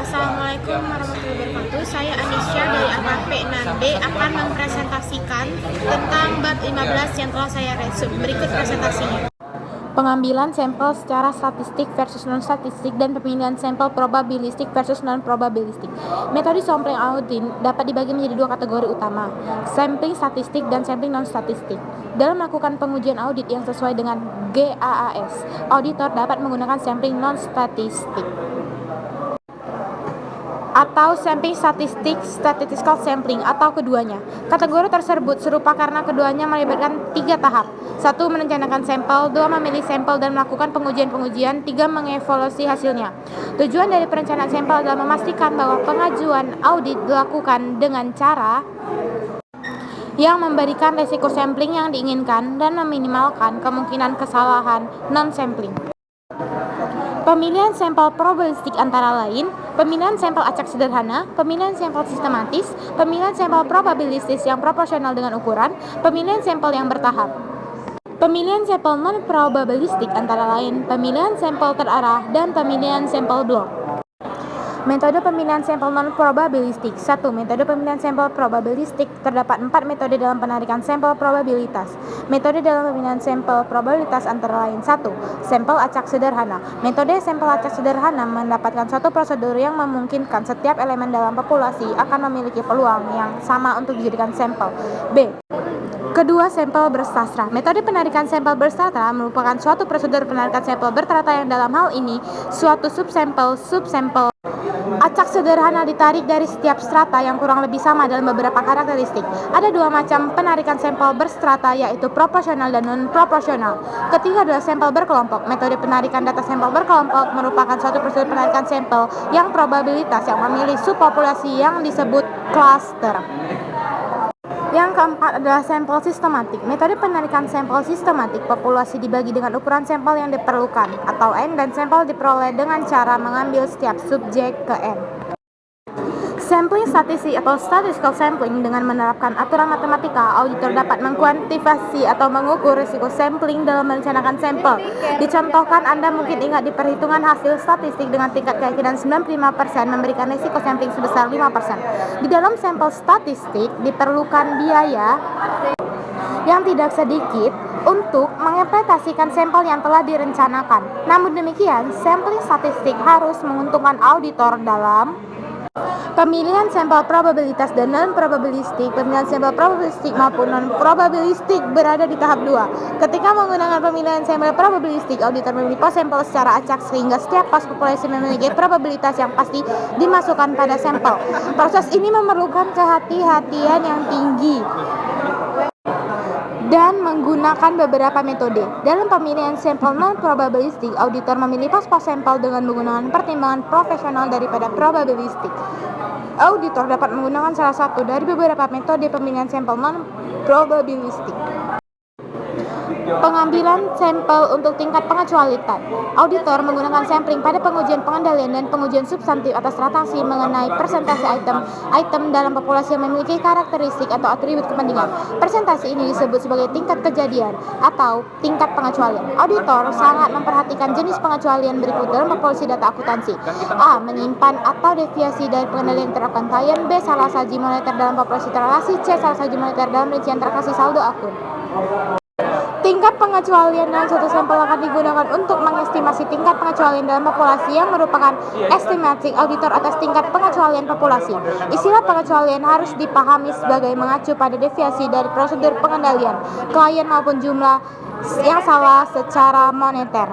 Assalamualaikum warahmatullahi wabarakatuh. Saya Anisya dari AKP 6B akan mempresentasikan tentang bab 15 yang telah saya resume. Berikut presentasinya. Pengambilan sampel secara statistik versus non-statistik dan pemilihan sampel probabilistik versus non-probabilistik. Metode sampling audit dapat dibagi menjadi dua kategori utama, sampling statistik dan sampling non-statistik. Dalam melakukan pengujian audit yang sesuai dengan GAAS, auditor dapat menggunakan sampling non-statistik atau sampling statistik, statistical sampling, atau keduanya. Kategori tersebut serupa karena keduanya melibatkan 3 tahap. 1. Merencanakan sampel, 2. Memilih sampel dan melakukan pengujian-pengujian, 3. Mengevaluasi hasilnya. Tujuan dari perencanaan sampel adalah memastikan bahwa pengajuan audit dilakukan dengan cara yang memberikan resiko sampling yang diinginkan dan meminimalkan kemungkinan kesalahan non-sampling. Pemilihan sampel probabilistik antara lain pemilihan sampel acak sederhana, pemilihan sampel sistematis, pemilihan sampel probabilistis yang proporsional dengan ukuran, pemilihan sampel yang bertahap. Pemilihan sampel non-probabilistik antara lain pemilihan sampel terarah dan pemilihan sampel blok. Metode pemilihan sampel non-probabilistik. 1. Metode pemilihan sampel probabilistik. Terdapat 4 metode dalam penarikan sampel probabilitas. Metode dalam pemilihan sampel probabilitas antara lain 1. Sampel acak sederhana. Metode sampel acak sederhana mendapatkan suatu prosedur yang memungkinkan setiap elemen dalam populasi akan memiliki peluang yang sama untuk dijadikan sampel. B. Kedua, sampel bersastra. Metode penarikan sampel bersastra merupakan suatu prosedur penarikan sampel bertata yang dalam hal ini suatu subsampel acak sederhana ditarik dari setiap strata yang kurang lebih sama dalam beberapa karakteristik. Ada 2 macam penarikan sampel berstrata, yaitu proporsional dan non-proporsional. Ketiga adalah sampel berkelompok. Metode penarikan data sampel berkelompok merupakan suatu prosedur penarikan sampel yang probabilitas yang memilih subpopulasi yang disebut klaster. Yang keempat adalah sampel sistematik. Metode penarikan sampel sistematik, populasi dibagi dengan ukuran sampel yang diperlukan, atau N, dan sampel diperoleh dengan cara mengambil setiap subjek ke N. Sampling statistik atau statistical sampling dengan menerapkan aturan matematika, auditor dapat mengkuantifikasi atau mengukur risiko sampling dalam merencanakan sampel. Dicontohkan, Anda mungkin ingat di perhitungan hasil statistik dengan tingkat keyakinan 95% memberikan risiko sampling sebesar 5%. Di dalam sampel statistik diperlukan biaya yang tidak sedikit untuk mengimplementasikan sampel yang telah direncanakan. Namun demikian, sampling statistik harus menguntungkan auditor dalam pemilihan sampel probabilitas dan non-probabilistik. Pemilihan sampel probabilistik maupun non-probabilistik berada di tahap 2. Ketika menggunakan pemilihan sampel probabilistik, auditor memilih pos sampel secara acak sehingga setiap pos populasi memiliki probabilitas yang pasti dimasukkan pada sampel. Proses ini memerlukan kehati-hatian yang tinggi dan menggunakan beberapa metode. Dalam pemilihan sampel non-probabilistik, auditor memilih pos-pos sampel dengan menggunakan pertimbangan profesional daripada probabilistik. Auditor dapat menggunakan salah satu dari beberapa metode pemilihan sampel non-probabilistik. Pengambilan sampel untuk tingkat pengecualian. Auditor menggunakan sampling pada pengujian pengendalian dan pengujian substantif atas ratasi mengenai persentase item dalam populasi yang memiliki karakteristik atau atribut kepentingan. Persentase ini disebut sebagai tingkat kejadian atau tingkat pengecualian. Auditor sangat memperhatikan jenis pengecualian berikut dalam populasi data akuntansi. A. Menyimpan atau deviasi dari pengendalian terapkan klien. B. Salah saji moneter dalam populasi transaksi. C. Salah saji moneter dalam rincian transaksi saldo akun. Tingkat pengecualian dalam suatu sampel akan digunakan untuk mengestimasi tingkat pengecualian dalam populasi yang merupakan estimating auditor atas tingkat pengecualian populasi. Istilah pengecualian harus dipahami sebagai mengacu pada deviasi dari prosedur pengendalian klien maupun jumlah yang salah secara moneter.